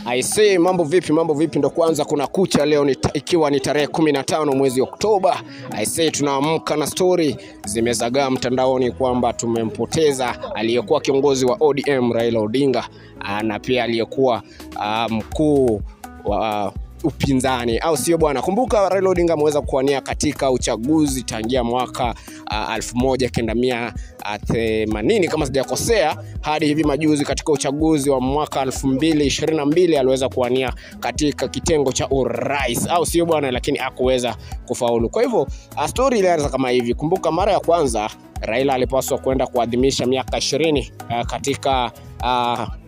I say mambo vipi ndo kwanza kuna kucha leo ikiwa ni tarehe 15 mwezi Oktoba. I say tunaamka na story zimezagaa mtandaoni kwamba tumempoteza aliyekuwa kiongozi wa ODM Raila Odinga na pia aliyekuwa mkuu wa upinzani, au sio bwana? Kumbuka Raila Odinga ameweza kuwania katika uchaguzi tangia mwaka 1980 kama sijakosea, hadi hivi majuzi katika uchaguzi wa mwaka 2022 aliweza kuwania katika kitengo cha urais, au sio bwana, lakini hakuweza kufaulu. Kwa hivyo story ilianza kama hivi. Kumbuka mara ya kwanza Raila alipaswa kwenda kuadhimisha miaka 20 katika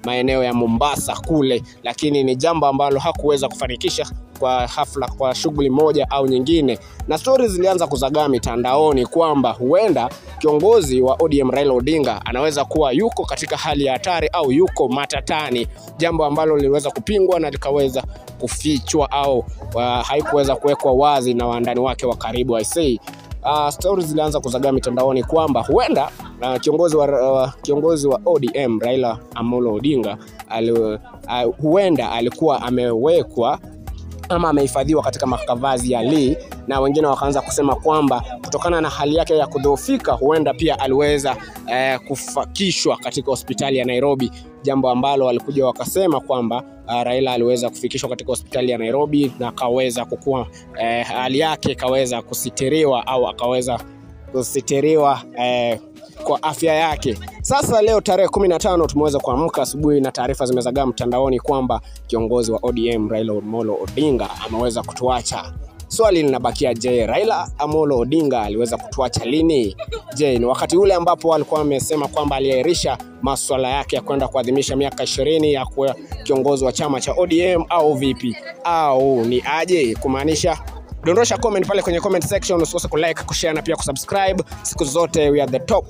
maeneo ya Mombasa kule, lakini ni jambo ambalo hakuweza kufanikisha kwa hafla, kwa shughuli moja au nyingine, na stories zilianza kuzagaa mitandaoni kwamba huenda kiongozi wa ODM Raila Odinga anaweza kuwa yuko katika hali ya hatari au yuko matatani, jambo ambalo liliweza kupingwa na likaweza kufichwa au haikuweza kuwekwa wazi na wandani wake wa karibu. I say stories zilianza kuzagaa mitandaoni kwamba huenda kiongozi wa ODM Raila Amolo Odinga huenda alikuwa amewekwa ama amehifadhiwa katika makavazi ya Lee, na wengine wakaanza kusema kwamba kutokana na hali yake ya kudhoofika huenda pia aliweza kufikishwa katika hospitali ya Nairobi, jambo ambalo walikuja wakasema kwamba Raila aliweza kufikishwa katika hospitali ya Nairobi na akaweza kukua hali yake ikaweza kusitiriwa au akaweza kusitiriwa kwa afya yake. Sasa leo tarehe 15 tumeweza kuamka asubuhi na taarifa zimezagaa mtandaoni kwamba kiongozi wa ODM Raila Amolo Odinga ameweza kutuacha. Swali linabakia, je, Raila Amolo Odinga aliweza kutuacha lini? Je, ni wakati ule ambapo alikuwa amesema kwamba aliahirisha masuala yake ya kwenda kuadhimisha miaka 20 ya kuwa kiongozi wa chama cha ODM, au vipi? Au ni aje? Kumaanisha dondosha comment pale kwenye comment section, usikose kulike, kushare na pia kusubscribe. Siku zote we are the top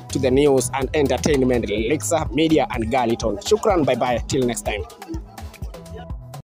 to the news and entertainment, Lexa Media and Galiton. Shukran, bye bye till next time.